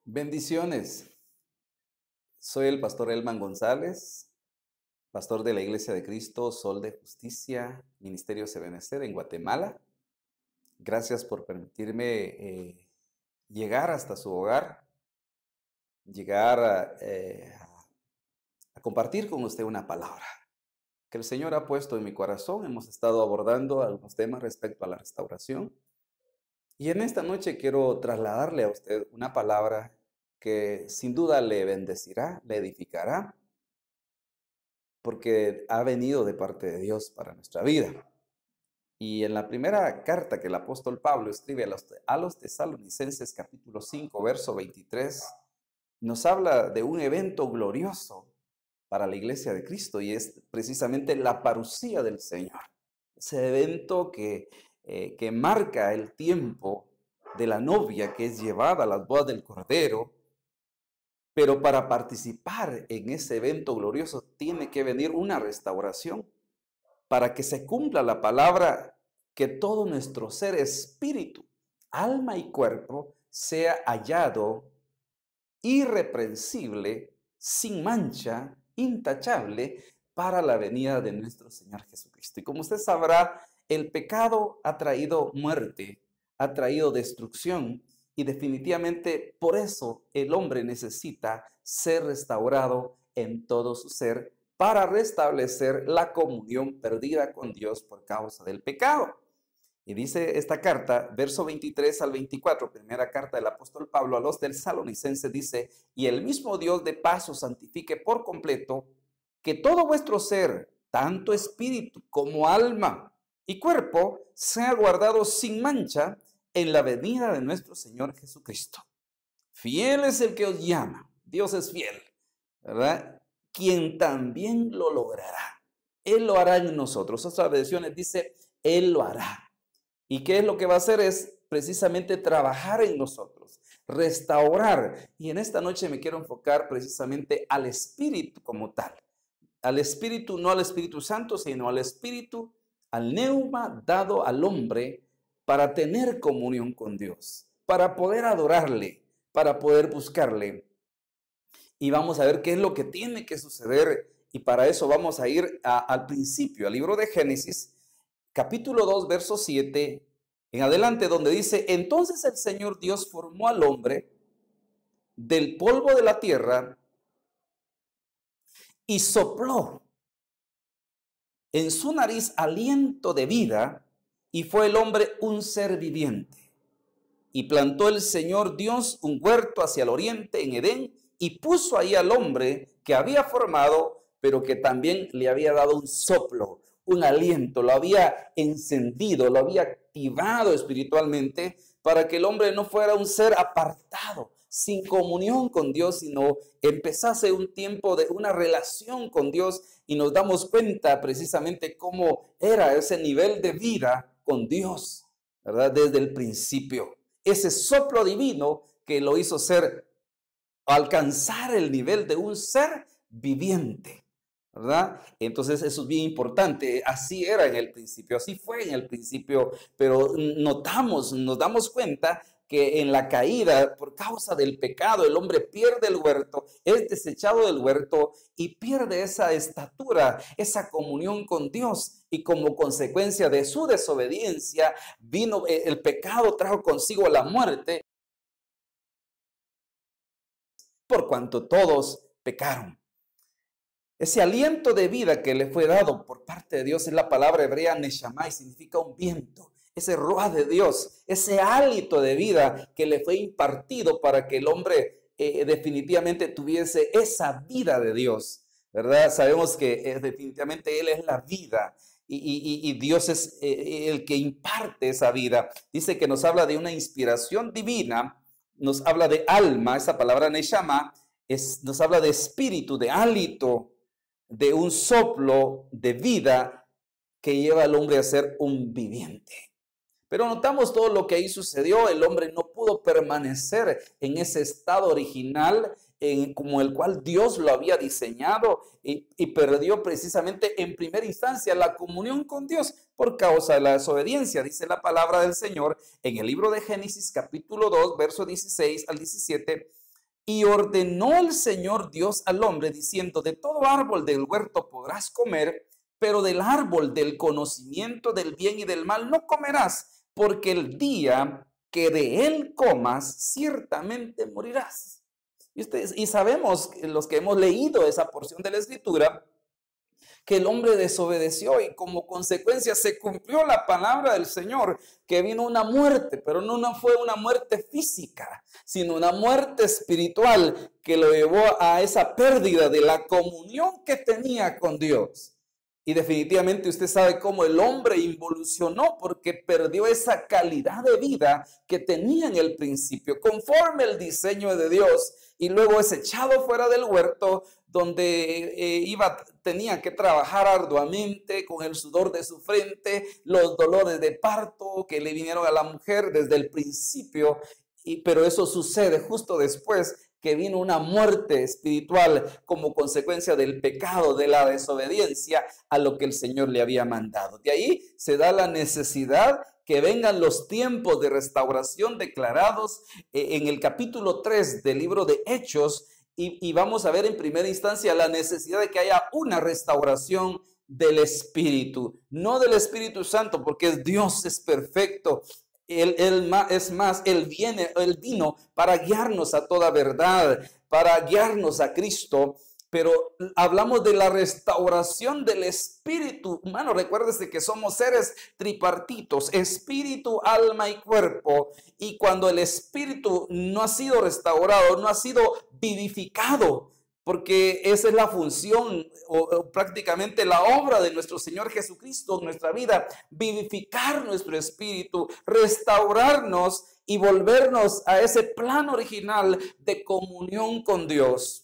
Bendiciones. Soy el pastor Elman González, pastor de la Iglesia de Cristo, Sol de Justicia, Ministerio Ebenecer en Guatemala. Gracias por permitirme llegar hasta su hogar, llegar a compartir con usted una palabra que el Señor ha puesto en mi corazón. Hemos estado abordando algunos temas respecto a la restauración. Y en esta noche quiero trasladarle a usted una palabra que sin duda le bendecirá, le edificará, porque ha venido de parte de Dios para nuestra vida. Y en la primera carta que el apóstol Pablo escribe a los tesalonicenses, capítulo 5, verso 23, nos habla de un evento glorioso para la iglesia de Cristo, y es precisamente la parusía del Señor. Ese evento que marca el tiempo de la novia que es llevada a las bodas del Cordero. Pero para participar en ese evento glorioso tiene que venir una restauración para que se cumpla la palabra que todo nuestro ser, espíritu, alma y cuerpo sea hallado irreprensible, sin mancha, intachable para la venida de nuestro Señor Jesucristo. Y como usted sabrá, el pecado ha traído muerte, ha traído destrucción. Y definitivamente por eso el hombre necesita ser restaurado en todo su ser para restablecer la comunión perdida con Dios por causa del pecado. Y dice esta carta, verso 23 al 24, primera carta del apóstol Pablo a los tesalonicenses, dice: y el mismo Dios de paz os santifique por completo, que todo vuestro ser, tanto espíritu como alma y cuerpo, sea guardado sin mancha en la venida de nuestro Señor Jesucristo. Fiel es el que os llama, Dios es fiel, ¿verdad? Quien también lo logrará. Él lo hará en nosotros. Otras versiones dice, Él lo hará. ¿Y qué es lo que va a hacer? Es precisamente trabajar en nosotros, restaurar. Y en esta noche me quiero enfocar precisamente al Espíritu como tal. Al Espíritu, no al Espíritu Santo, sino al Espíritu, al neuma dado al hombre para tener comunión con Dios, para poder adorarle, para poder buscarle. Y vamos a ver qué es lo que tiene que suceder. Y para eso vamos a ir al principio, al libro de Génesis, capítulo 2, verso 7, en adelante, donde dice: entonces el Señor Dios formó al hombre del polvo de la tierra y sopló en su nariz aliento de vida, y fue el hombre un ser viviente. Y plantó el Señor Dios un huerto hacia el oriente en Edén, y puso ahí al hombre que había formado, pero que también le había dado un soplo, un aliento, lo había encendido, lo había activado espiritualmente, para que el hombre no fuera un ser apartado, sin comunión con Dios, sino empezase un tiempo de una relación con Dios. Y nos damos cuenta precisamente cómo era ese nivel de vida con Dios, ¿verdad? Desde el principio. Ese soplo divino que lo hizo alcanzar el nivel de un ser viviente, ¿verdad? Entonces eso es bien importante. Así era en el principio, así fue en el principio, pero nos damos cuenta que en la caída, por causa del pecado, el hombre pierde el huerto, es desechado del huerto y pierde esa estatura, esa comunión con Dios. Y como consecuencia de su desobediencia, vino el pecado, trajo consigo la muerte, por cuanto todos pecaron. Ese aliento de vida que le fue dado por parte de Dios es la palabra hebrea neshama, y significa un viento. Ese ruaj de Dios, ese hálito de vida que le fue impartido para que el hombre definitivamente tuviese esa vida de Dios, ¿verdad? Sabemos que definitivamente Él es la vida y Dios es el que imparte esa vida. Dice que nos habla de una inspiración divina, nos habla de alma, esa palabra neshama, nos habla de espíritu, de hálito, de un soplo de vida que lleva al hombre a ser un viviente. Pero notamos todo lo que ahí sucedió. El hombre no pudo permanecer en ese estado original como el cual Dios lo había diseñado, y perdió precisamente en primera instancia la comunión con Dios por causa de la desobediencia. Dice la palabra del Señor en el libro de Génesis capítulo 2, verso 16 al 17. Y ordenó el Señor Dios al hombre diciendo, de todo árbol del huerto podrás comer, pero del árbol del conocimiento del bien y del mal no comerás, porque el día que de él comas, ciertamente morirás. Y sabemos, los que hemos leído esa porción de la Escritura, que el hombre desobedeció y como consecuencia se cumplió la palabra del Señor, que vino una muerte, pero no fue una muerte física, sino una muerte espiritual que lo llevó a esa pérdida de la comunión que tenía con Dios. Y definitivamente usted sabe cómo el hombre involucionó porque perdió esa calidad de vida que tenía en el principio, conforme el diseño de Dios, y luego es echado fuera del huerto donde tenía que trabajar arduamente con el sudor de su frente, los dolores de parto que le vinieron a la mujer desde el principio, pero eso sucede justo después que vino una muerte espiritual como consecuencia del pecado, de la desobediencia a lo que el Señor le había mandado. De ahí se da la necesidad que vengan los tiempos de restauración declarados en el capítulo 3 del libro de Hechos, y vamos a ver en primera instancia la necesidad de que haya una restauración del Espíritu, no del Espíritu Santo, porque Dios es perfecto. Él vino para guiarnos a toda verdad, para guiarnos a Cristo, pero hablamos de la restauración del espíritu humano. Recuérdese que somos seres tripartitos, espíritu, alma y cuerpo, y cuando el espíritu no ha sido restaurado, no ha sido vivificado, porque esa es la función o prácticamente la obra de nuestro Señor Jesucristo en nuestra vida, vivificar nuestro espíritu, restaurarnos y volvernos a ese plan original de comunión con Dios.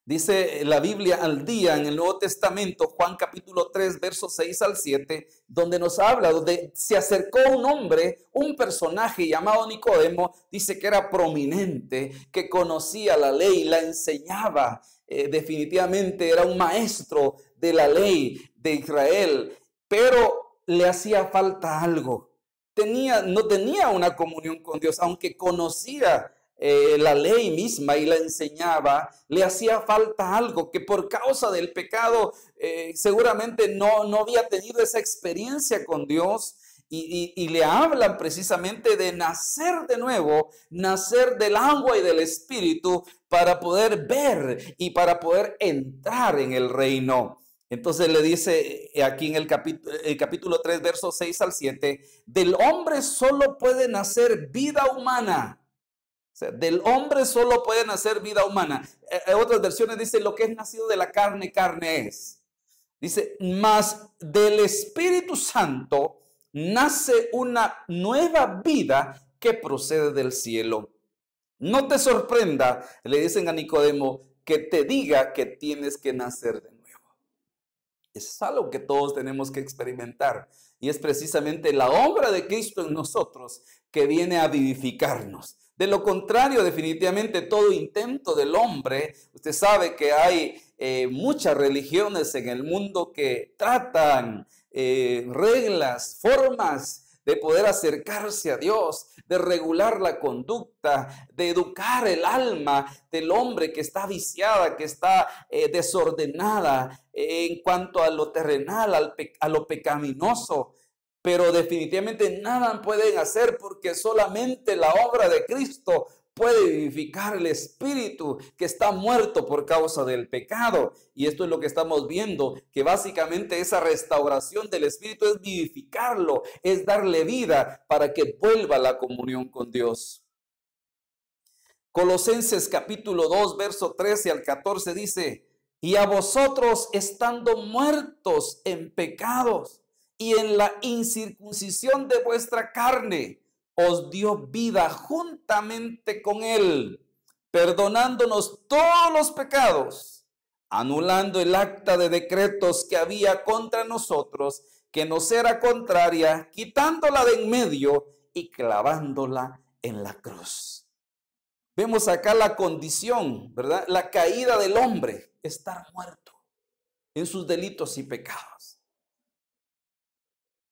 Dice la Biblia al día en el Nuevo Testamento, Juan capítulo 3, versos 6 al 7, donde nos habla, donde se acercó un hombre, un personaje llamado Nicodemo, dice que era prominente, que conocía la ley, la enseñaba, definitivamente era un maestro de la ley de Israel, pero le hacía falta algo. No tenía una comunión con Dios, aunque conocía la ley misma y la enseñaba, le hacía falta algo que por causa del pecado seguramente no había tenido esa experiencia con Dios, y le hablan precisamente de nacer de nuevo, nacer del agua y del espíritu para poder ver y para poder entrar en el reino. Entonces le dice aquí en el capítulo 3, versos 6 al 7, del hombre solo puede nacer vida humana. O sea, del hombre solo puede nacer vida humana. Otras versiones dicen lo que es nacido de la carne, carne es. Dice, mas del Espíritu Santo nace una nueva vida que procede del cielo. No te sorprenda, le dicen a Nicodemo, que te diga que tienes que nacer de nuevo. Es algo que todos tenemos que experimentar. Y es precisamente la obra de Cristo en nosotros que viene a vivificarnos. De lo contrario, definitivamente todo intento del hombre, usted sabe que hay muchas religiones en el mundo que tratan reglas, formas de poder acercarse a Dios, de regular la conducta, de educar el alma del hombre que está viciada, que está desordenada en cuanto a lo terrenal, a lo pecaminoso. Pero definitivamente nada pueden hacer porque solamente la obra de Cristo puede vivificar el espíritu que está muerto por causa del pecado. Y esto es lo que estamos viendo, que básicamente esa restauración del espíritu es vivificarlo, es darle vida para que vuelva a la comunión con Dios. Colosenses capítulo 2, verso 13 al 14 dice, y a vosotros estando muertos en pecados y en la incircuncisión de vuestra carne, os dio vida juntamente con él, perdonándonos todos los pecados, anulando el acta de decretos que había contra nosotros, que nos era contraria, quitándola de en medio y clavándola en la cruz. Vemos acá la condición, ¿verdad? La caída del hombre, estar muerto en sus delitos y pecados.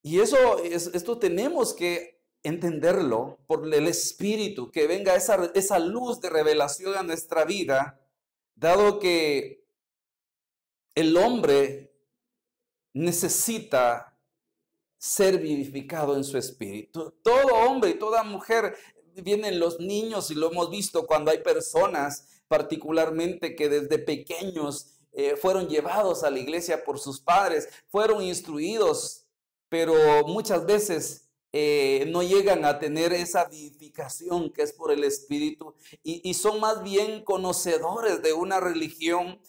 Y esto tenemos que entenderlo por el Espíritu, que venga esa luz de revelación a nuestra vida, dado que el hombre necesita ser vivificado en su espíritu. Todo hombre y toda mujer, vienen los niños y lo hemos visto cuando hay personas particularmente que desde pequeños fueron llevados a la iglesia por sus padres, fueron instruidos, pero muchas veces no llegan a tener esa vivificación que es por el Espíritu y son más bien conocedores de una religión.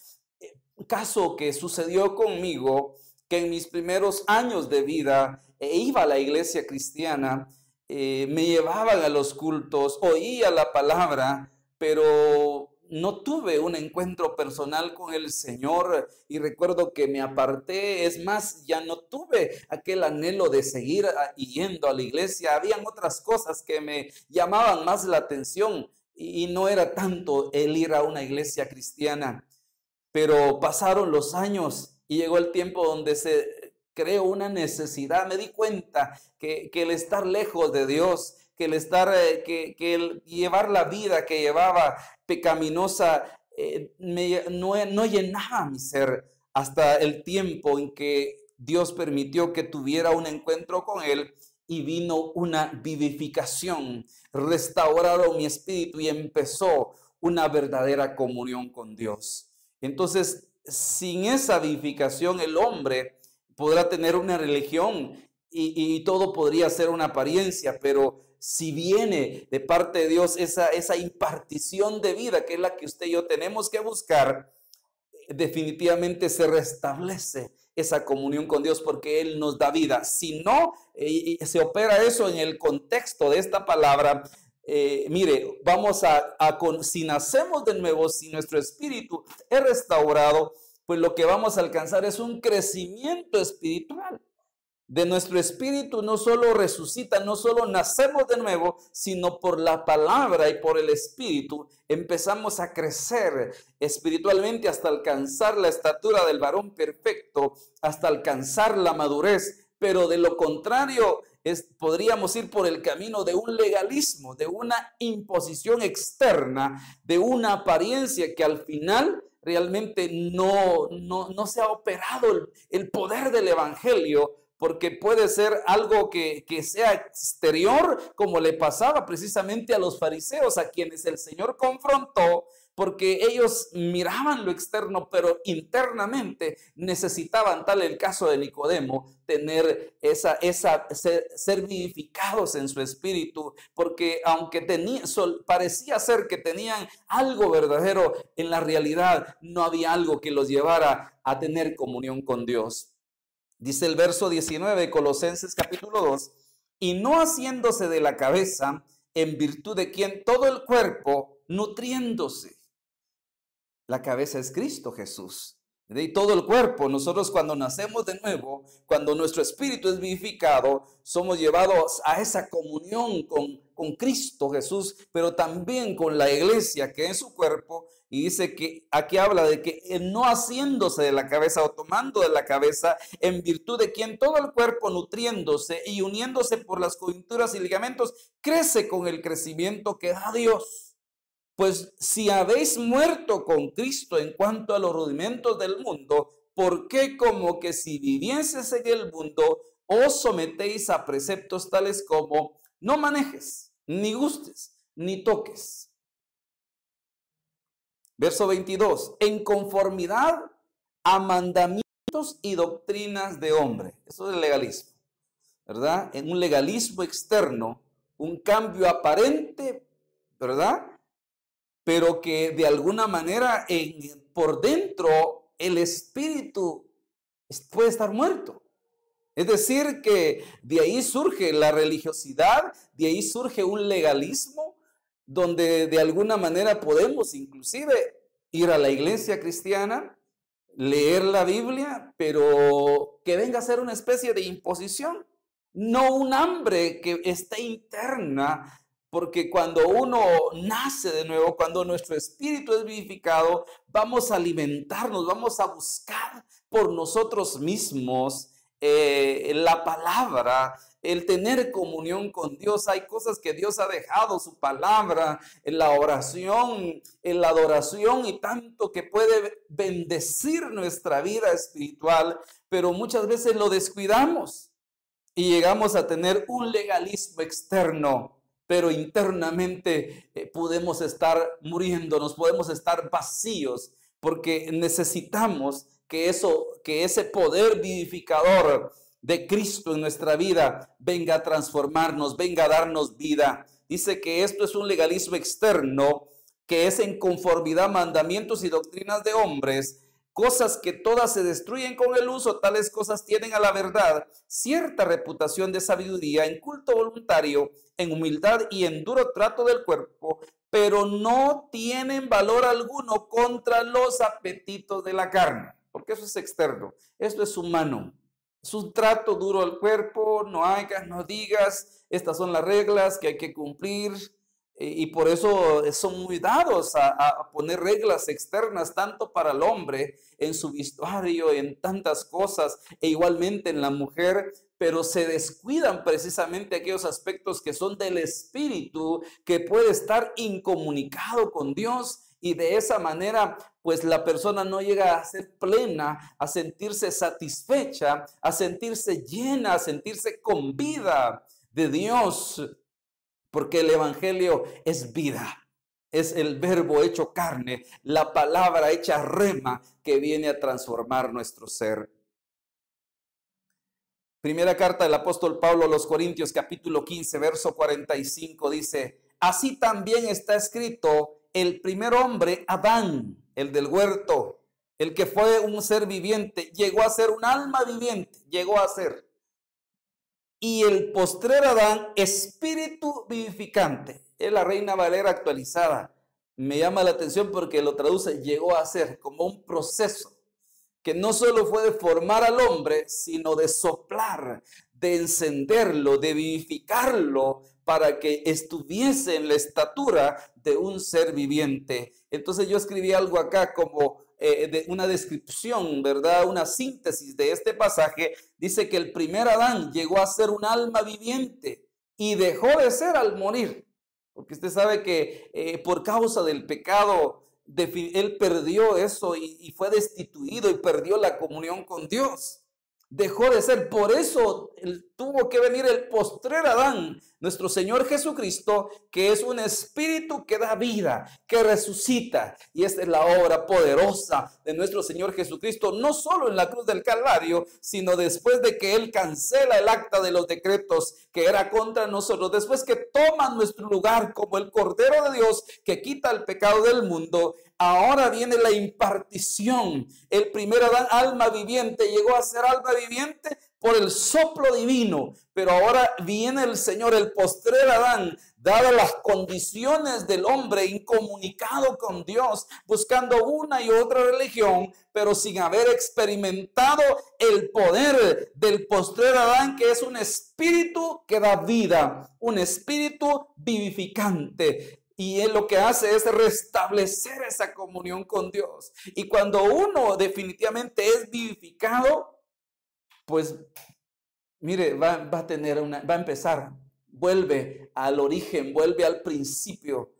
Caso que sucedió conmigo, que en mis primeros años de vida iba a la iglesia cristiana, me llevaban a los cultos, oía la palabra, pero no tuve un encuentro personal con el Señor y recuerdo que me aparté. Es más, ya no tuve aquel anhelo de seguir yendo a la iglesia. Habían otras cosas que me llamaban más la atención y no era tanto el ir a una iglesia cristiana. Pero pasaron los años y llegó el tiempo donde se creó una necesidad. Me di cuenta que el estar lejos de Dios, que el estar, que el llevar la vida que llevaba pecaminosa, no llenaba mi ser, hasta el tiempo en que Dios permitió que tuviera un encuentro con Él y vino una vivificación, restauraron mi espíritu y empezó una verdadera comunión con Dios. Entonces, sin esa vivificación, el hombre podrá tener una religión y todo podría ser una apariencia, pero si viene de parte de Dios esa impartición de vida, que es la que usted y yo tenemos que buscar, definitivamente se restablece esa comunión con Dios porque Él nos da vida. Si no, se opera eso en el contexto de esta palabra. Mire, si nacemos de nuevo, si nuestro espíritu es restaurado, pues lo que vamos a alcanzar es un crecimiento espiritual. De nuestro espíritu no solo resucita, no solo nacemos de nuevo, sino por la palabra y por el espíritu empezamos a crecer espiritualmente hasta alcanzar la estatura del varón perfecto, hasta alcanzar la madurez. Pero de lo contrario, podríamos ir por el camino de un legalismo, de una imposición externa, de una apariencia que al final realmente no se ha operado el poder del evangelio, porque puede ser algo que sea exterior, como le pasaba precisamente a los fariseos, a quienes el Señor confrontó, porque ellos miraban lo externo, pero internamente necesitaban, tal el caso de Nicodemo, tener ser vivificados en su espíritu, porque aunque parecía ser que tenían algo verdadero, en la realidad no había algo que los llevara a tener comunión con Dios. Dice el verso 19 de Colosenses capítulo 2, y no haciéndose de la cabeza, en virtud de quien todo el cuerpo nutriéndose. La cabeza es Cristo Jesús. Y todo el cuerpo, nosotros cuando nacemos de nuevo, cuando nuestro espíritu es vivificado, somos llevados a esa comunión con Cristo Jesús, pero también con la iglesia que es su cuerpo. Y dice que aquí habla de que no haciéndose de la cabeza o tomando de la cabeza, en virtud de quien todo el cuerpo nutriéndose y uniéndose por las coyunturas y ligamentos, crece con el crecimiento que da Dios. Pues si habéis muerto con Cristo en cuanto a los rudimentos del mundo, ¿por qué como que si vivieses en el mundo os sometéis a preceptos tales como no manejes, ni gustes, ni toques? Verso 22, en conformidad a mandamientos y doctrinas de hombre. Eso es el legalismo, ¿verdad? En un legalismo externo, un cambio aparente, ¿verdad? Pero que de alguna manera por dentro el espíritu puede estar muerto. Es decir, que de ahí surge la religiosidad, de ahí surge un legalismo, donde de alguna manera podemos inclusive ir a la iglesia cristiana, leer la Biblia, pero que venga a ser una especie de imposición, no un hambre que esté interna. Porque cuando uno nace de nuevo, cuando nuestro espíritu es vivificado, vamos a alimentarnos, vamos a buscar por nosotros mismos la palabra, el tener comunión con Dios. Hay cosas que Dios ha dejado, su palabra, en la oración, en la adoración y tanto que puede bendecir nuestra vida espiritual, pero muchas veces lo descuidamos y llegamos a tener un legalismo externo, pero internamente podemos estar muriéndonos, podemos estar vacíos, porque necesitamos que ese poder vivificador de Cristo en nuestra vida venga a transformarnos, venga a darnos vida. Dice que esto es un legalismo externo, que es en conformidad a mandamientos y doctrinas de hombres, cosas que todas se destruyen con el uso. Tales cosas tienen a la verdad cierta reputación de sabiduría, en culto voluntario, en humildad y en duro trato del cuerpo, pero no tienen valor alguno contra los apetitos de la carne, porque eso es externo, esto es humano. Es un trato duro al cuerpo, no hagas, no digas, estas son las reglas que hay que cumplir, y por eso son muy dados a poner reglas externas, tanto para el hombre en su vestuario, en tantas cosas, e igualmente en la mujer, pero se descuidan precisamente aquellos aspectos que son del espíritu, que puede estar incomunicado con Dios. Y de esa manera, pues la persona no llega a ser plena, a sentirse satisfecha, a sentirse llena, a sentirse con vida de Dios, porque el evangelio es vida, es el verbo hecho carne, la palabra hecha rema que viene a transformar nuestro ser. Primera carta del apóstol Pablo a los Corintios, capítulo 15, verso 45, dice: así también está escrito, el primer hombre, Adán, el del huerto, el que fue un ser viviente, llegó a ser un alma viviente, llegó a ser. Y el postrer Adán, espíritu vivificante. Es la Reina Valera actualizada. Me llama la atención porque lo traduce, llegó a ser, como un proceso que no solo fue de formar al hombre, sino de soplar, de encenderlo, de vivificarlo, para que estuviese en la estatura de un ser viviente. Entonces yo escribí algo acá como de una descripción, ¿verdad? Una síntesis de este pasaje. Dice que el primer Adán llegó a ser un alma viviente y dejó de ser al morir. Porque usted sabe que por causa del pecado, él perdió eso y fue destituido y perdió la comunión con Dios. Dejó de ser, por eso tuvo que venir el postrer Adán, nuestro Señor Jesucristo, que es un espíritu que da vida, que resucita. Y esta es la obra poderosa de nuestro Señor Jesucristo, no solo en la cruz del Calvario, sino después de que Él cancela el acta de los decretos que era contra nosotros, después que toma nuestro lugar como el Cordero de Dios que quita el pecado del mundo. Ahora viene la impartición. El primer Adán, alma viviente, llegó a ser alma viviente por el soplo divino. Pero ahora viene el Señor, el postrer Adán, dadas las condiciones del hombre incomunicado con Dios, buscando una y otra religión, pero sin haber experimentado el poder del postrer Adán, que es un espíritu que da vida, un espíritu vivificante. Y él lo que hace es restablecer esa comunión con Dios. Y cuando uno definitivamente es vivificado, pues mire, va a empezar, vuelve al origen, vuelve al principio,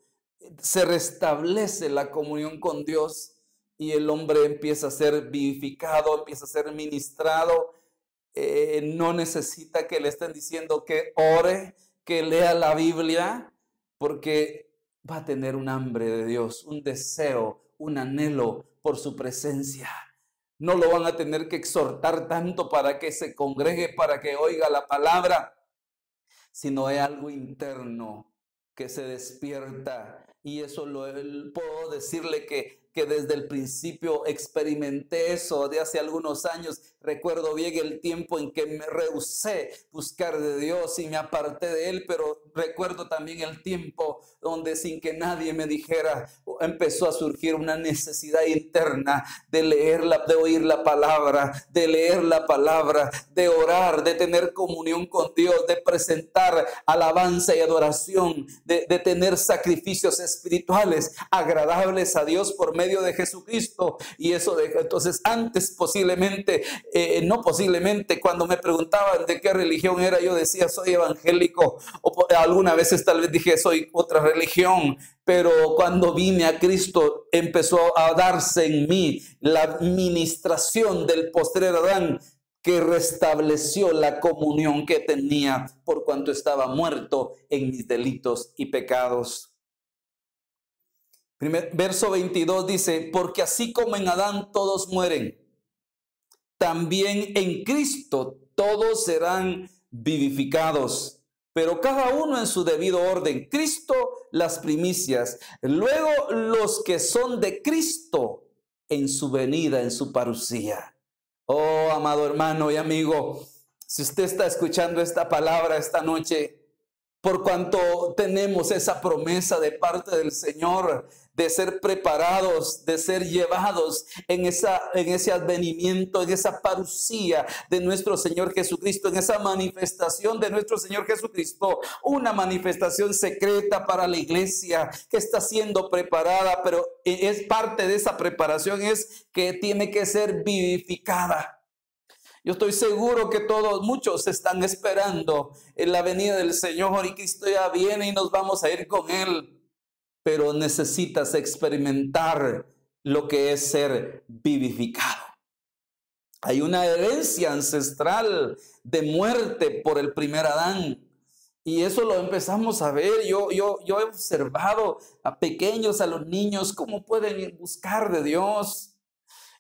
se restablece la comunión con Dios y el hombre empieza a ser vivificado, empieza a ser ministrado. No necesita que le estén diciendo que ore, que lea la Biblia, porque va a tener un hambre de Dios, un deseo, un anhelo por su presencia. No lo van a tener que exhortar tanto para que se congregue, para que oiga la palabra, sino es algo interno que se despierta. Y eso puedo decirle que desde el principio experimenté eso de hace algunos años. Recuerdo bien el tiempo en que me rehusé buscar de Dios y me aparté de Él, pero recuerdo también el tiempo donde sin que nadie me dijera, empezó a surgir una necesidad interna de de oír la palabra, de leer la palabra, de orar, de tener comunión con Dios, de presentar alabanza y adoración, de tener sacrificios espirituales agradables a Dios por medio de Jesucristo. Y eso entonces antes posiblemente, no posiblemente, cuando me preguntaban de qué religión era, yo decía soy evangélico, o algunas veces tal vez dije soy otra religión. Pero cuando vine a Cristo empezó a darse en mí la ministración del postrer Adán, que restableció la comunión que tenía por cuanto estaba muerto en mis delitos y pecados. Verso 22 dice, porque así como en Adán todos mueren, también en Cristo todos serán vivificados, pero cada uno en su debido orden. Cristo las primicias, luego los que son de Cristo en su venida, en su parusía. Oh, amado hermano y amigo, si usted está escuchando esta palabra esta noche, por cuanto tenemos esa promesa de parte del Señor de ser preparados, de ser llevados en ese advenimiento, en esa parusía de nuestro Señor Jesucristo, en esa manifestación de nuestro Señor Jesucristo, una manifestación secreta para la iglesia que está siendo preparada, pero es parte de esa preparación es que tiene que ser vivificada. Yo estoy seguro que muchos están esperando en la venida del Señor y Cristo ya viene y nos vamos a ir con Él. Pero necesitas experimentar lo que es ser vivificado. Hay una herencia ancestral de muerte por el primer Adán. Y eso lo empezamos a ver. Yo he observado a pequeños, a los niños, cómo pueden buscar de Dios.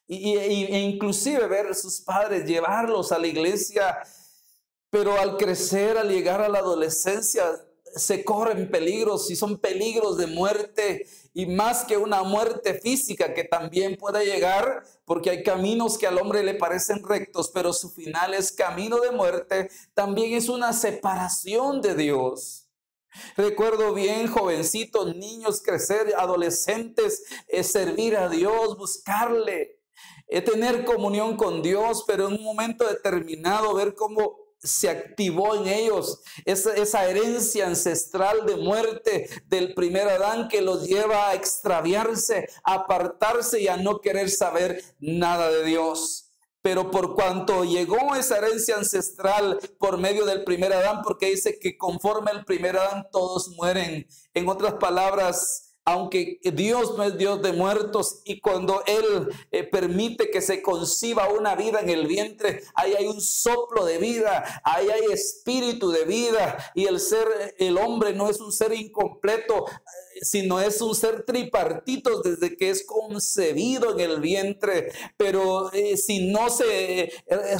E inclusive ver a sus padres, llevarlos a la iglesia, pero al crecer, al llegar a la adolescencia, se corren peligros y son peligros de muerte, y más que una muerte física que también puede llegar, porque hay caminos que al hombre le parecen rectos, pero su final es camino de muerte, también es una separación de Dios. Recuerdo bien, jovencitos, niños crecer, adolescentes, servir a Dios, buscarle, tener comunión con Dios, pero en un momento determinado ver cómo se activó en ellos esa herencia ancestral de muerte del primer Adán que los lleva a extraviarse, a apartarse y a no querer saber nada de Dios. Pero por cuanto llegó esa herencia ancestral por medio del primer Adán, porque dice que conforme el primer Adán todos mueren. En otras palabras, aunque Dios no es Dios de muertos, y cuando Él permite que se conciba una vida en el vientre, ahí hay un soplo de vida, ahí hay espíritu de vida, y el hombre no es un ser incompleto, sino es un ser tripartito desde que es concebido en el vientre. Pero si no se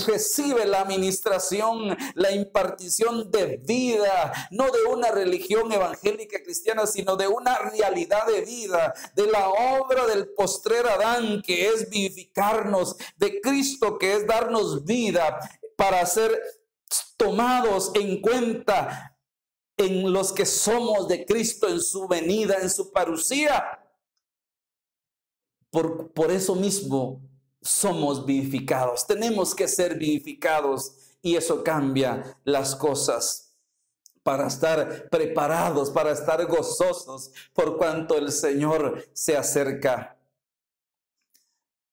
recibe la administración, la impartición de vida, no de una religión evangélica cristiana, sino de una realidad de vida, de la obra del postrer Adán, que es vivificarnos, de Cristo, que es darnos vida para ser tomados en cuenta en los que somos de Cristo, en su venida, en su parusía. Por eso mismo somos vivificados. Tenemos que ser vivificados, y eso cambia las cosas para estar preparados, para estar gozosos por cuanto el Señor se acerca.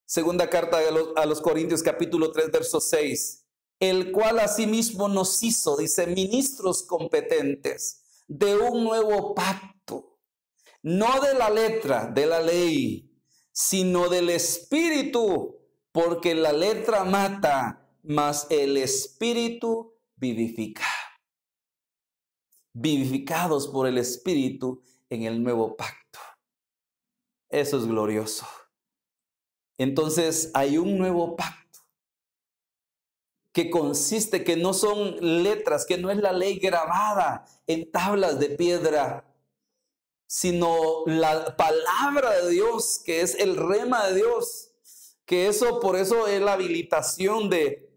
Segunda carta a los Corintios, capítulo 3, verso 6. El cual asimismo nos hizo, dice, ministros competentes de un nuevo pacto, no de la letra de la ley, sino del Espíritu, porque la letra mata, mas el Espíritu vivifica. Vivificados por el Espíritu en el nuevo pacto. Eso es glorioso. Entonces hay un nuevo pacto que consiste, que no son letras, que no es la ley grabada en tablas de piedra, sino la palabra de Dios, que es el rema de Dios, que por eso es la habilitación de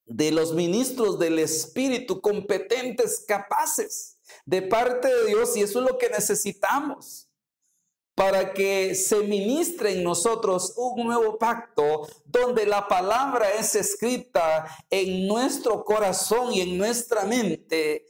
los ministros del Espíritu, competentes, capaces, de parte de Dios, y eso es lo que necesitamos para que se ministre en nosotros un nuevo pacto donde la palabra es escrita en nuestro corazón y en nuestra mente,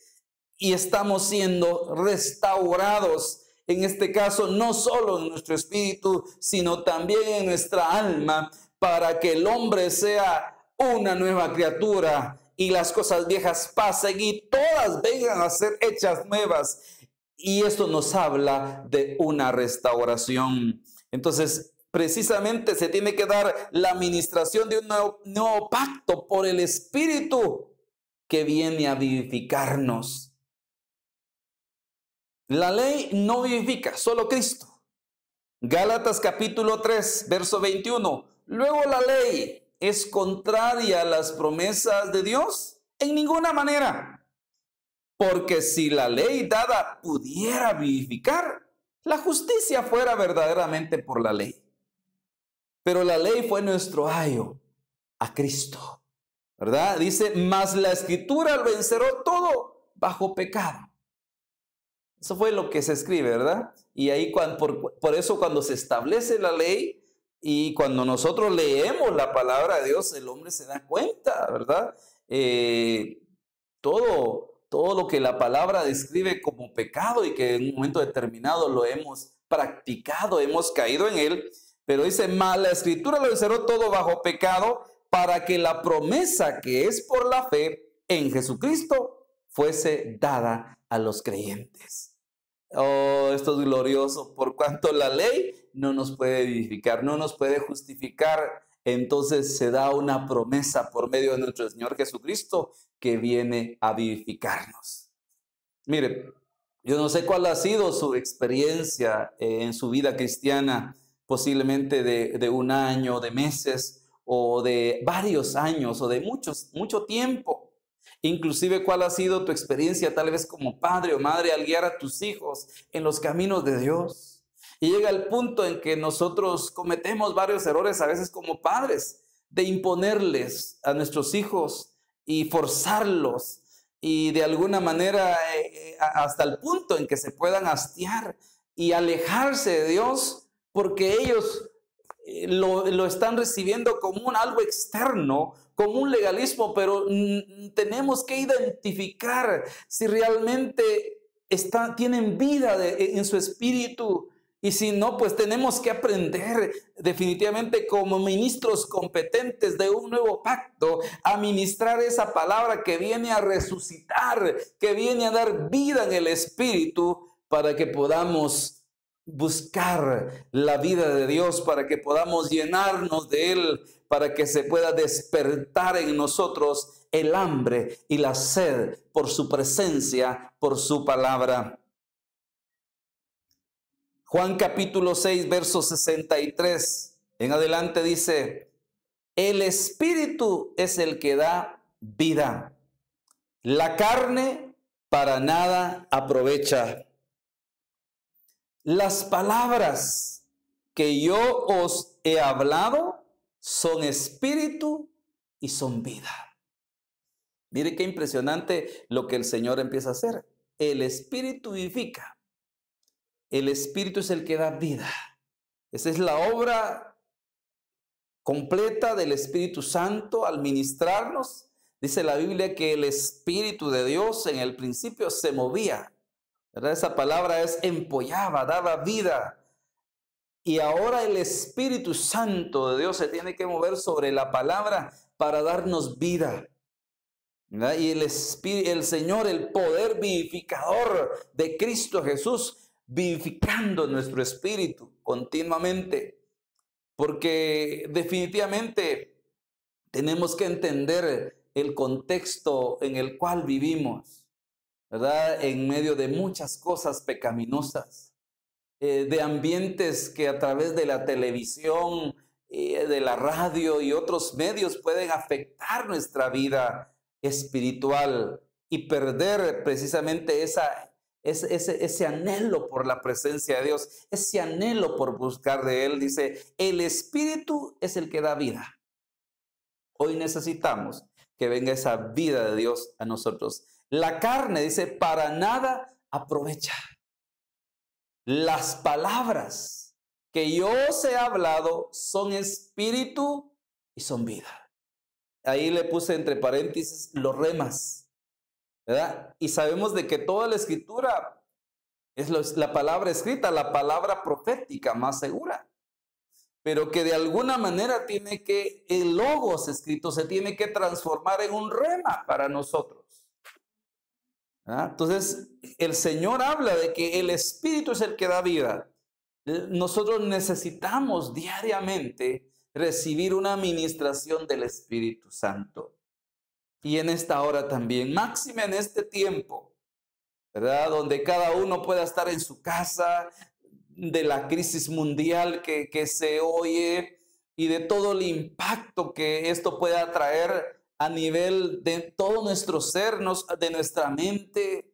y estamos siendo restaurados en este caso, no solo en nuestro espíritu, sino también en nuestra alma, para que el hombre sea una nueva criatura y las cosas viejas pasen y todas vengan a ser hechas nuevas. Y esto nos habla de una restauración. Entonces, precisamente se tiene que dar la administración de un nuevo pacto por el Espíritu que viene a vivificarnos. La ley no vivifica, solo Cristo. Gálatas capítulo 3, verso 21. Luego la ley es contraria a las promesas de Dios en ninguna manera. Porque si la ley dada pudiera vivificar, la justicia fuera verdaderamente por la ley. Pero la ley fue nuestro ayo a Cristo, ¿verdad? Dice, mas la escritura lo encerró todo bajo pecado. Eso fue lo que se escribe, ¿verdad? Y ahí por eso cuando se establece la ley y cuando nosotros leemos la palabra de Dios, el hombre se da cuenta, ¿verdad? Todo lo que la palabra describe como pecado y que en un momento determinado lo hemos practicado, hemos caído en él. Pero dice, mas la escritura lo encerró todo bajo pecado para que la promesa que es por la fe en Jesucristo fuese dada a los creyentes. Oh, esto es glorioso, por cuanto la ley no nos puede vivificar, no nos puede justificar. Entonces se da una promesa por medio de nuestro Señor Jesucristo que viene a vivificarnos. Mire, yo no sé cuál ha sido su experiencia en su vida cristiana, posiblemente de un año, de meses, o de varios años, o de mucho tiempo. Inclusive cuál ha sido tu experiencia tal vez como padre o madre al guiar a tus hijos en los caminos de Dios. Y llega el punto en que nosotros cometemos varios errores a veces como padres, de imponerles a nuestros hijos y forzarlos y de alguna manera hasta el punto en que se puedan hastiar y alejarse de Dios porque ellos lo están recibiendo como algo externo, como un legalismo, pero tenemos que identificar si realmente tienen vida en su espíritu. Y si no, pues tenemos que aprender definitivamente como ministros competentes de un nuevo pacto a ministrar esa palabra que viene a resucitar, que viene a dar vida en el espíritu para que podamos buscar la vida de Dios, para que podamos llenarnos de Él, para que se pueda despertar en nosotros el hambre y la sed por su presencia, por su palabra. Juan capítulo 6, verso 63 en adelante dice, el Espíritu es el que da vida. La carne para nada aprovecha. Las palabras que yo os he hablado son espíritu y son vida. Mire qué impresionante lo que el Señor empieza a hacer. El Espíritu vivifica. El Espíritu es el que da vida. Esa es la obra completa del Espíritu Santo al ministrarnos. Dice la Biblia que el Espíritu de Dios en el principio se movía, ¿verdad? Esa palabra es empollaba, daba vida. Y ahora el Espíritu Santo de Dios se tiene que mover sobre la palabra para darnos vida, ¿verdad? Y el Señor, el poder vivificador de Cristo Jesús, vivificando nuestro espíritu continuamente. Porque definitivamente tenemos que entender el contexto en el cual vivimos, ¿verdad? En medio de muchas cosas pecaminosas, de ambientes que a través de la televisión, de la radio y otros medios pueden afectar nuestra vida espiritual y perder precisamente ese anhelo por la presencia de Dios, ese anhelo por buscar de Él. Dice, el Espíritu es el que da vida. Hoy necesitamos que venga esa vida de Dios a nosotros. La carne, dice, para nada aprovecha. Las palabras que yo os he hablado son espíritu y son vida. Ahí le puse entre paréntesis los remas, ¿verdad? Y sabemos de que toda la escritura Es la palabra escrita, la palabra profética más segura. Pero que de alguna manera el logos escrito se tiene que transformar en un rema para nosotros. ¿Ah? Entonces, el Señor habla de que el Espíritu es el que da vida. Nosotros necesitamos diariamente recibir una administración del Espíritu Santo. Y en esta hora también, máxime en este tiempo, ¿verdad? Donde cada uno pueda estar en su casa, de la crisis mundial que se oye y de todo el impacto que esto pueda traer a nivel de todo nuestro ser, de nuestra mente,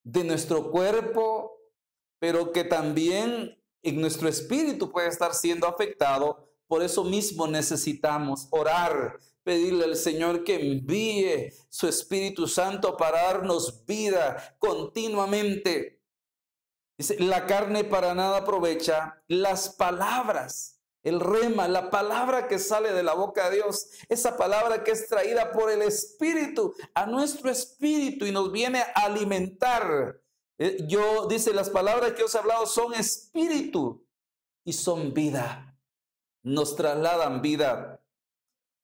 de nuestro cuerpo, pero que también en nuestro espíritu puede estar siendo afectado. Por eso mismo necesitamos orar, pedirle al Señor que envíe su Espíritu Santo para darnos vida continuamente. Dice, la carne para nada aprovecha, las palabras, el rema, la palabra que sale de la boca de Dios, esa palabra que es traída por el Espíritu a nuestro espíritu y nos viene a alimentar. Dice, las palabras que os he hablado son espíritu y son vida, nos trasladan vida.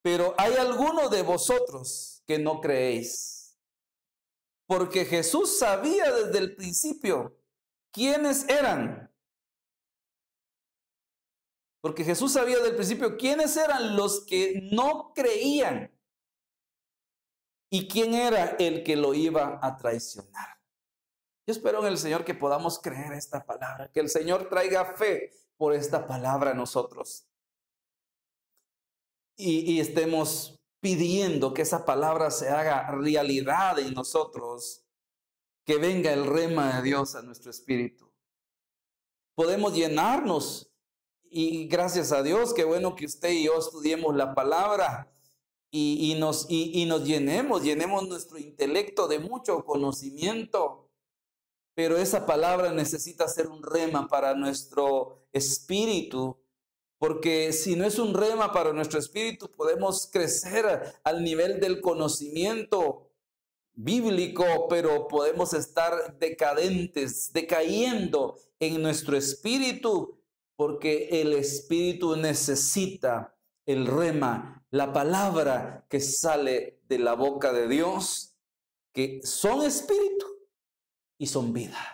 Pero hay algunos de vosotros que no creéis, porque Jesús sabía desde el principio quiénes eran. Porque Jesús sabía desde el principio quiénes eran los que no creían y quién era el que lo iba a traicionar. Yo espero en el Señor que podamos creer esta palabra, que el Señor traiga fe por esta palabra a nosotros. Y estemos pidiendo que esa palabra se haga realidad en nosotros, que venga el rema de Dios a nuestro espíritu. Podemos llenarnos y gracias a Dios, qué bueno que usted y yo estudiemos la palabra y nos llenemos nuestro intelecto de mucho conocimiento, pero esa palabra necesita ser un rema para nuestro espíritu. Porque si no es un rema para nuestro espíritu, podemos crecer al nivel del conocimiento bíblico, pero podemos estar decayendo en nuestro espíritu, porque el espíritu necesita el rema, la palabra que sale de la boca de Dios, que son espíritu y son vida.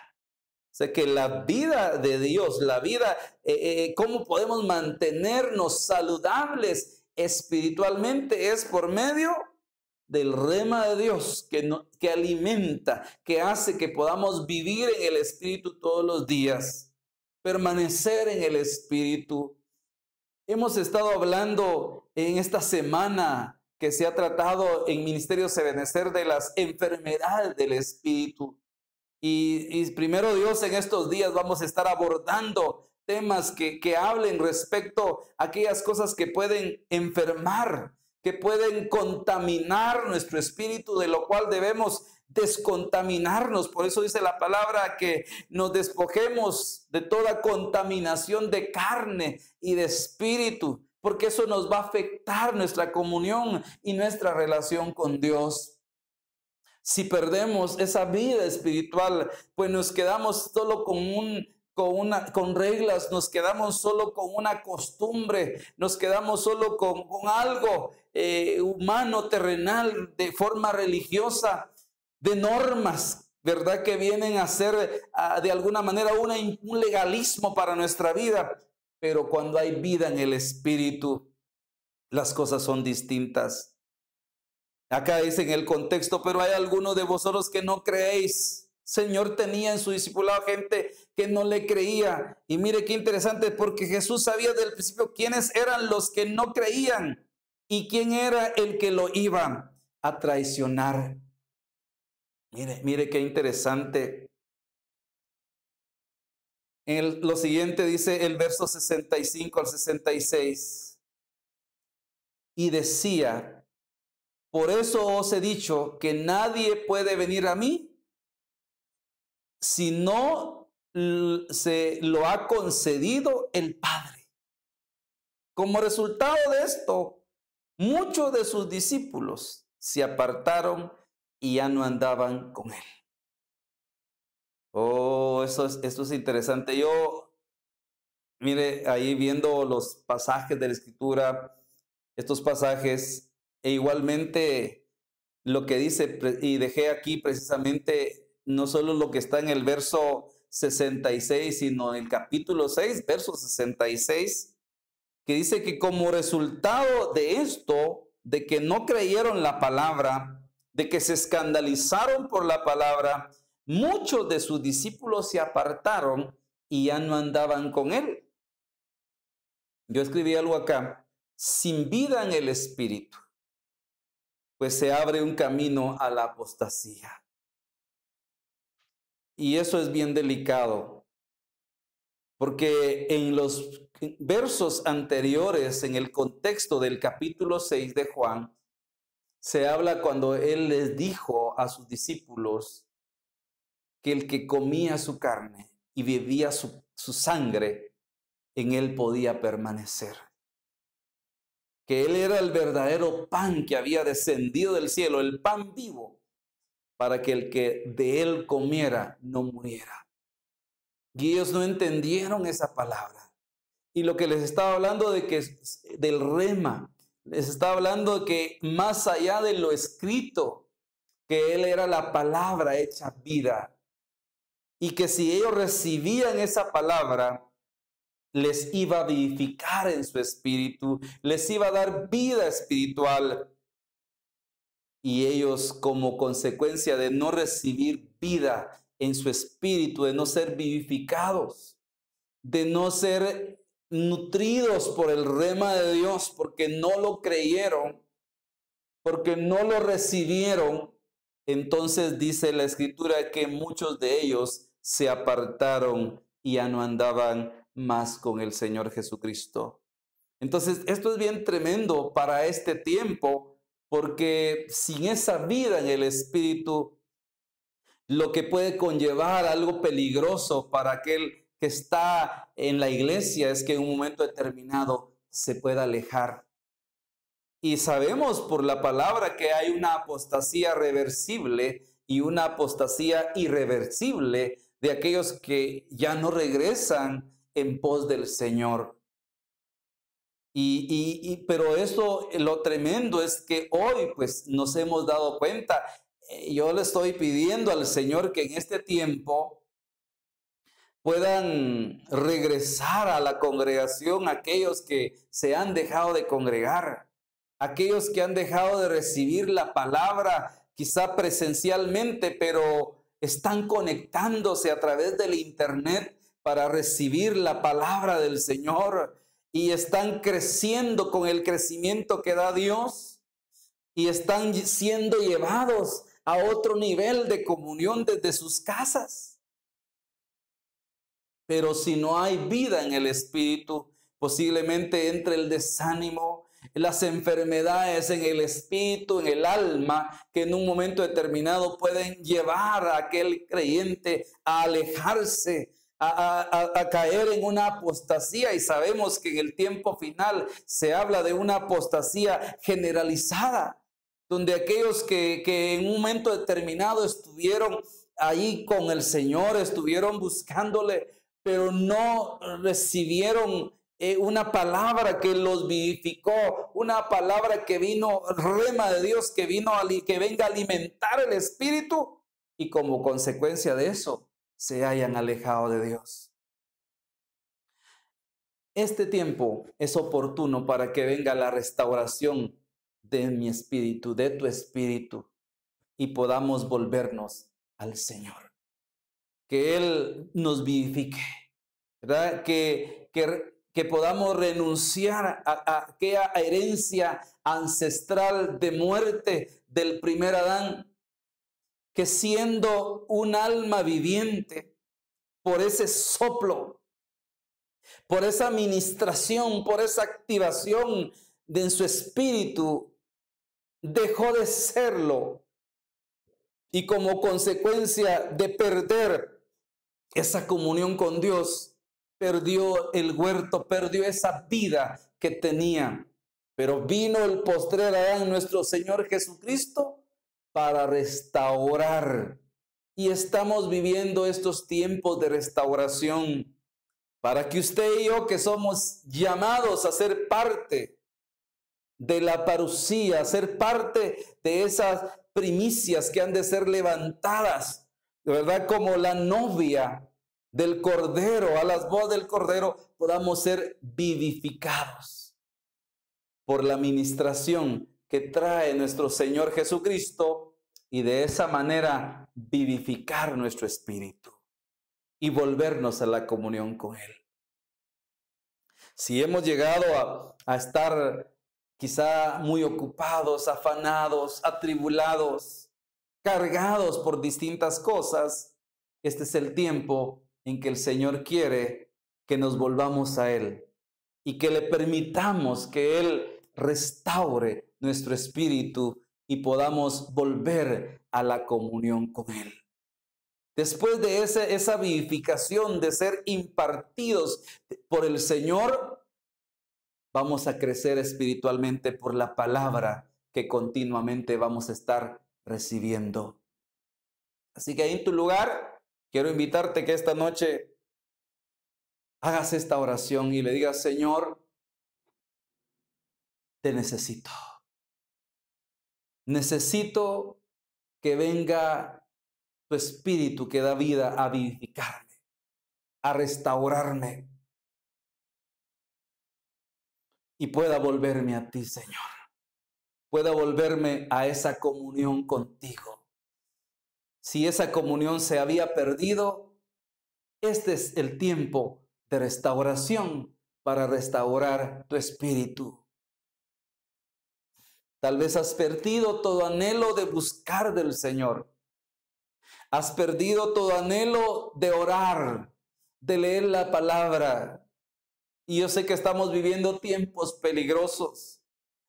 O sea, que la vida de Dios, la vida, cómo podemos mantenernos saludables espiritualmente es por medio del rema de Dios que alimenta, que hace que podamos vivir en el Espíritu todos los días, permanecer en el Espíritu. Hemos estado hablando en esta semana que se ha tratado en Ministerio Ebenecer de las enfermedades del Espíritu. Y primero Dios, en estos días vamos a estar abordando temas que hablen respecto a aquellas cosas que pueden enfermar, que pueden contaminar nuestro espíritu, de lo cual debemos descontaminarnos. Por eso dice la palabra que nos despojemos de toda contaminación de carne y de espíritu, porque eso nos va a afectar nuestra comunión y nuestra relación con Dios. Si perdemos esa vida espiritual, pues nos quedamos solo con reglas, nos quedamos solo con una costumbre, nos quedamos solo con algo humano, terrenal, de forma religiosa, de normas, ¿verdad? Que vienen a ser de alguna manera un legalismo para nuestra vida. Pero cuando hay vida en el Espíritu, las cosas son distintas. Acá dice en el contexto, pero hay algunos de vosotros que no creéis. Señor tenía en su discipulado gente que no le creía. Y mire qué interesante, porque Jesús sabía desde el principio quiénes eran los que no creían y quién era el que lo iba a traicionar. Mire qué interesante. Lo siguiente dice el verso 65 al 66. Y decía: por eso os he dicho que nadie puede venir a mí si no se lo ha concedido el Padre. Como resultado de esto, muchos de sus discípulos se apartaron y ya no andaban con él. Oh, esto es interesante. Yo, mire, ahí viendo los pasajes de la Escritura, estos pasajes, e igualmente lo que dice, y dejé aquí precisamente no solo lo que está en el verso 66, sino en el capítulo 6, verso 66, que dice que como resultado de esto, de que no creyeron la palabra, de que se escandalizaron por la palabra, muchos de sus discípulos se apartaron y ya no andaban con él. Yo escribí algo acá: sin vida en el espíritu, pues se abre un camino a la apostasía. Y eso es bien delicado, porque en los versos anteriores, en el contexto del capítulo 6 de Juan, se habla cuando él les dijo a sus discípulos que el que comía su carne y bebía su sangre, en él podía permanecer. Que él era el verdadero pan que había descendido del cielo, el pan vivo, para que el que de él comiera no muriera. Y ellos no entendieron esa palabra. Y lo que les estaba hablando de que del rema, les estaba hablando de que más allá de lo escrito, que él era la palabra hecha vida. Y que si ellos recibían esa palabra, les iba a vivificar en su espíritu, les iba a dar vida espiritual. Y ellos, como consecuencia de no recibir vida en su espíritu, de no ser vivificados, de no ser nutridos por el rema de Dios, porque no lo creyeron, porque no lo recibieron, entonces dice la Escritura que muchos de ellos se apartaron y ya no andaban más con el Señor Jesucristo. Entonces, esto es bien tremendo para este tiempo, porque sin esa vida en el Espíritu, lo que puede conllevar algo peligroso para aquel que está en la iglesia es que en un momento determinado se pueda alejar. Y sabemos por la palabra que hay una apostasía reversible y una apostasía irreversible de aquellos que ya no regresan en pos del Señor. Pero eso, lo tremendo es que hoy pues nos hemos dado cuenta. Yo le estoy pidiendo al Señor que en este tiempo puedan regresar a la congregación aquellos que se han dejado de congregar, aquellos que han dejado de recibir la palabra quizá presencialmente, pero están conectándose a través del internet para recibir la palabra del Señor y están creciendo con el crecimiento que da Dios y están siendo llevados a otro nivel de comunión desde sus casas. Pero si no hay vida en el espíritu, posiblemente entre el desánimo, las enfermedades en el espíritu, en el alma, que en un momento determinado pueden llevar a aquel creyente a alejarse, a caer en una apostasía. Y sabemos que en el tiempo final se habla de una apostasía generalizada, donde aquellos que en un momento determinado estuvieron ahí con el Señor, estuvieron buscándole, pero no recibieron una palabra que los vivificó, una palabra que vino, rema de Dios, que venga a alimentar el espíritu, y como consecuencia de eso se hayan alejado de Dios. Este tiempo es oportuno para que venga la restauración de mi espíritu, de tu espíritu, y podamos volvernos al Señor. Que Él nos vivifique, ¿verdad? Que podamos renunciar a aquella herencia ancestral de muerte del primer Adán, que siendo un alma viviente, por ese soplo, por esa ministración, por esa activación en su espíritu, dejó de serlo, y como consecuencia de perder esa comunión con Dios, perdió el huerto, perdió esa vida que tenía. Pero vino el postrer Adán, nuestro Señor Jesucristo, para restaurar y estamos viviendo estos tiempos de restauración para que usted y yo, que somos llamados a ser parte de la parucía, a ser parte de esas primicias que han de ser levantadas, de verdad, como la novia del Cordero, a las bodas del Cordero, podamos ser vivificados por la ministración que trae nuestro Señor Jesucristo, y de esa manera vivificar nuestro espíritu y volvernos a la comunión con Él. Si hemos llegado a estar quizá muy ocupados, afanados, atribulados, cargados por distintas cosas, este es el tiempo en que el Señor quiere que nos volvamos a Él y que le permitamos que Él restaure nuestro espíritu y podamos volver a la comunión con Él. Después de esa vivificación, de ser impartidos por el Señor, vamos a crecer espiritualmente por la palabra que continuamente vamos a estar recibiendo. Así que ahí en tu lugar, quiero invitarte que esta noche hagas esta oración y le digas: Señor, te necesito. Necesito que venga tu espíritu que da vida a vivificarme, a restaurarme y pueda volverme a ti, Señor. Pueda volverme a esa comunión contigo. Si esa comunión se había perdido, este es el tiempo de restauración para restaurar tu espíritu. Tal vez has perdido todo anhelo de buscar del Señor. Has perdido todo anhelo de orar, de leer la palabra. Y yo sé que estamos viviendo tiempos peligrosos,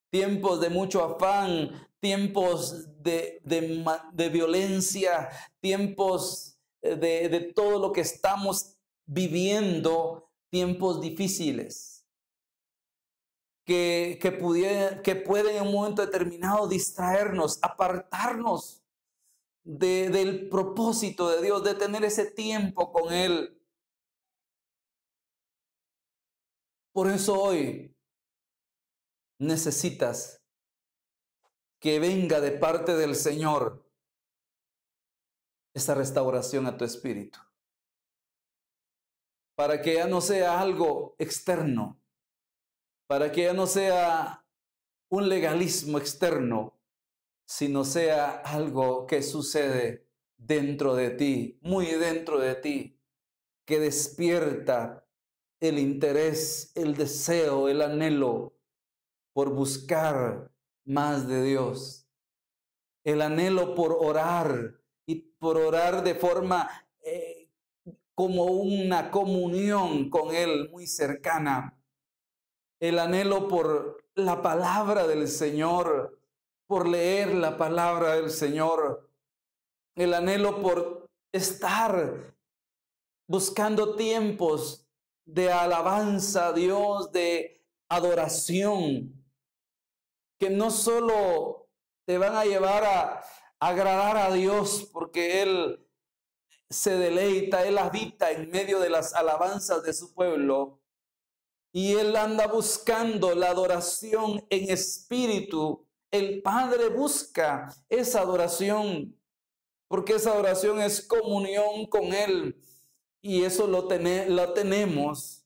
tiempos de mucho afán, tiempos de violencia, tiempos de todo lo que estamos viviendo, tiempos difíciles. Que pueden en un momento determinado distraernos, apartarnos del propósito de Dios, de tener ese tiempo con Él. Por eso hoy necesitas que venga de parte del Señor esa restauración a tu espíritu, para que ya no sea algo externo, para que ya no sea un legalismo externo, sino sea algo que sucede dentro de ti, muy dentro de ti, que despierta el interés, el deseo, el anhelo por buscar más de Dios, el anhelo por orar y por orar de forma como una comunión con Él muy cercana, el anhelo por la palabra del Señor, por leer la palabra del Señor, el anhelo por estar buscando tiempos de alabanza a Dios, de adoración, que no solo te van a llevar a agradar a Dios, porque Él se deleita, Él habita en medio de las alabanzas de su pueblo, y Él anda buscando la adoración en espíritu. El Padre busca esa adoración, porque esa adoración es comunión con Él, y eso lo tenemos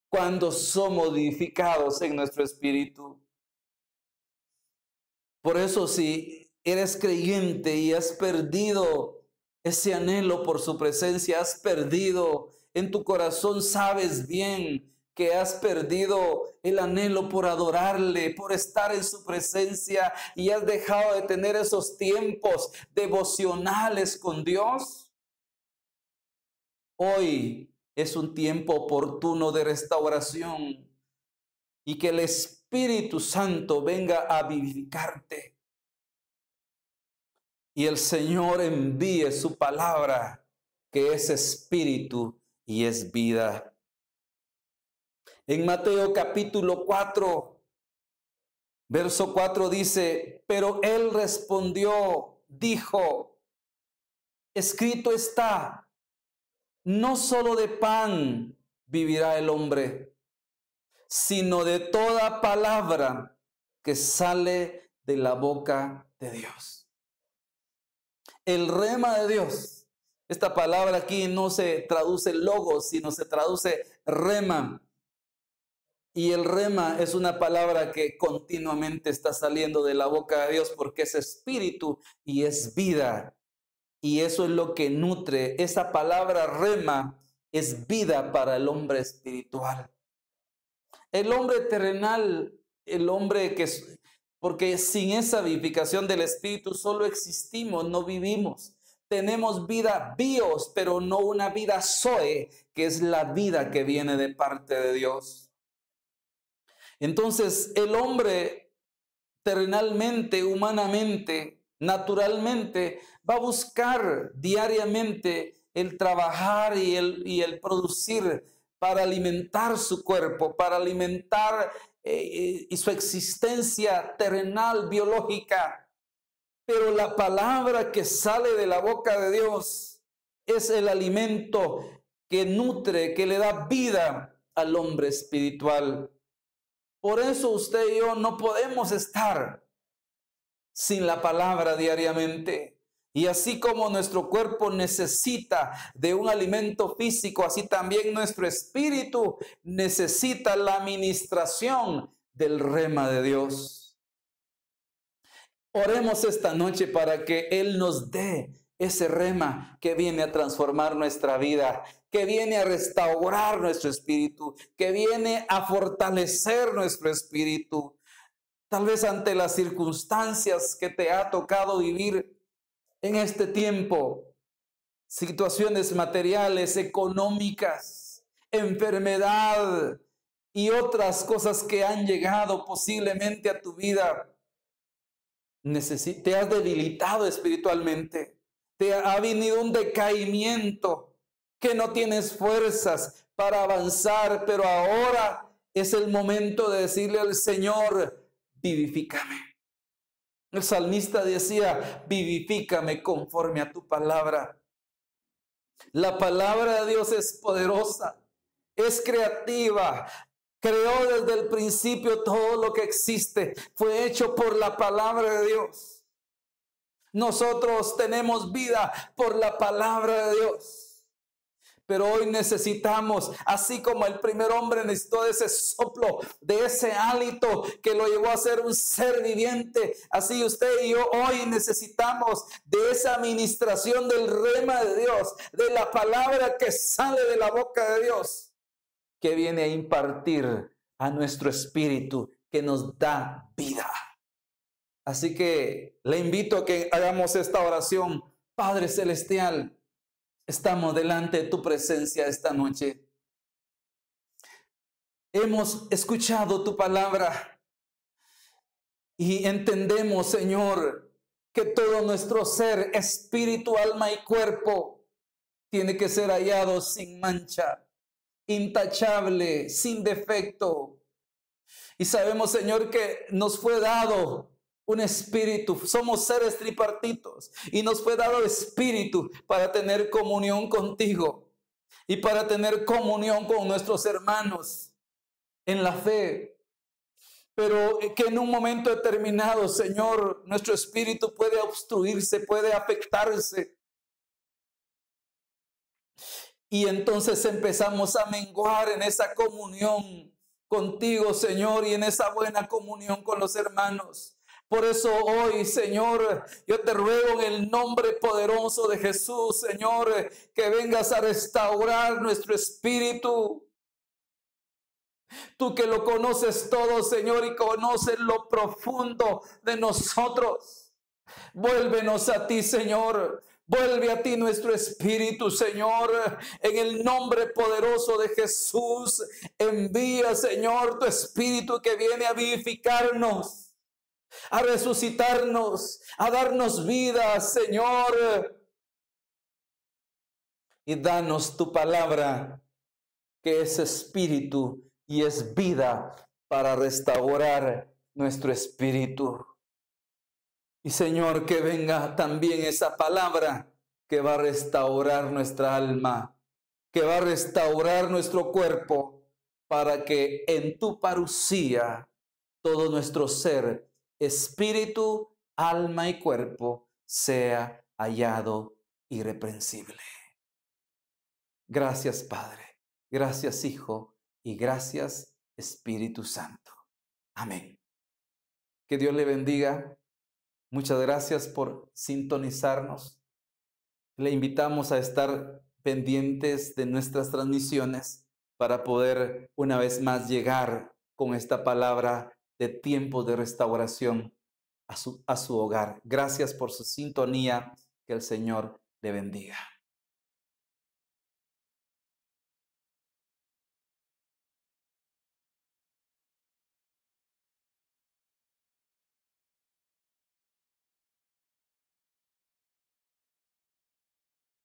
cuando somos vivificados en nuestro espíritu. Por eso, si eres creyente y has perdido ese anhelo por su presencia, has perdido en tu corazón, sabes bien que has perdido el anhelo por adorarle, por estar en su presencia, y has dejado de tener esos tiempos devocionales con Dios. Hoy es un tiempo oportuno de restauración y que el Espíritu Santo venga a vivificarte y el Señor envíe su palabra, que es espíritu y es vida. En Mateo capítulo 4, verso 4 dice: pero Él respondió, dijo: escrito está, no solo de pan vivirá el hombre, sino de toda palabra que sale de la boca de Dios. El rema de Dios. Esta palabra aquí no se traduce logos, sino se traduce rema. Y el rema es una palabra que continuamente está saliendo de la boca de Dios porque es espíritu y es vida. Y eso es lo que nutre. Esa palabra rema es vida para el hombre espiritual. El hombre terrenal, el hombre que... Porque sin esa vivificación del espíritu solo existimos, no vivimos. Tenemos vida bios, pero no una vida zoe, que es la vida que viene de parte de Dios. Entonces, el hombre terrenalmente, humanamente, naturalmente, va a buscar diariamente el trabajar y el producir para alimentar su cuerpo, para alimentar y su existencia terrenal, biológica. Pero la palabra que sale de la boca de Dios es el alimento que nutre, que le da vida al hombre espiritual. Por eso usted y yo no podemos estar sin la palabra diariamente. Y así como nuestro cuerpo necesita de un alimento físico, así también nuestro espíritu necesita la administración del rema de Dios. Oremos esta noche para que Él nos dé ese rema que viene a transformar nuestra vida, que viene a restaurar nuestro espíritu, que viene a fortalecer nuestro espíritu. Tal vez ante las circunstancias que te ha tocado vivir en este tiempo, situaciones materiales, económicas, enfermedad y otras cosas que han llegado posiblemente a tu vida, te has debilitado espiritualmente, te ha venido un decaimiento, que no tienes fuerzas para avanzar, pero ahora es el momento de decirle al Señor, vivifícame. El salmista decía, vivifícame conforme a tu palabra. La palabra de Dios es poderosa, es creativa. Creó desde el principio todo lo que existe. Fue hecho por la palabra de Dios. Nosotros tenemos vida por la palabra de Dios. Pero hoy necesitamos, así como el primer hombre necesitó de ese soplo, de ese hálito que lo llevó a ser un ser viviente, así usted y yo hoy necesitamos de esa administración del rema de Dios, de la palabra que sale de la boca de Dios, que viene a impartir a nuestro espíritu, que nos da vida. Así que le invito a que hagamos esta oración. Padre Celestial, estamos delante de tu presencia esta noche. Hemos escuchado tu palabra y entendemos, Señor, que todo nuestro ser, espíritu, alma y cuerpo, tiene que ser hallado sin mancha, intachable, sin defecto. Y sabemos, Señor, que nos fue dado un espíritu. Somos seres tripartitos y nos fue dado espíritu para tener comunión contigo y para tener comunión con nuestros hermanos en la fe. Pero que en un momento determinado, Señor, nuestro espíritu puede obstruirse, puede afectarse. Y entonces empezamos a menguar en esa comunión contigo, Señor, y en esa buena comunión con los hermanos. Por eso hoy, Señor, yo te ruego en el nombre poderoso de Jesús, Señor, que vengas a restaurar nuestro espíritu. Tú que lo conoces todo, Señor, y conoces lo profundo de nosotros. Vuélvenos a ti, Señor. Vuelve a ti nuestro espíritu, Señor, en el nombre poderoso de Jesús. Envía, Señor, tu espíritu que viene a vivificarnos, a resucitarnos, a darnos vida, Señor. Y danos tu palabra, que es espíritu y es vida para restaurar nuestro espíritu. Y Señor, que venga también esa palabra que va a restaurar nuestra alma, que va a restaurar nuestro cuerpo, para que en tu parucía todo nuestro ser, espíritu, alma y cuerpo, sea hallado irreprensible. Gracias, Padre. Gracias, Hijo. Y gracias, Espíritu Santo. Amén. Que Dios le bendiga. Muchas gracias por sintonizarnos. Le invitamos a estar pendientes de nuestras transmisiones para poder una vez más llegar con esta palabra de tiempo de restauración a su hogar. Gracias por su sintonía. Que el Señor le bendiga.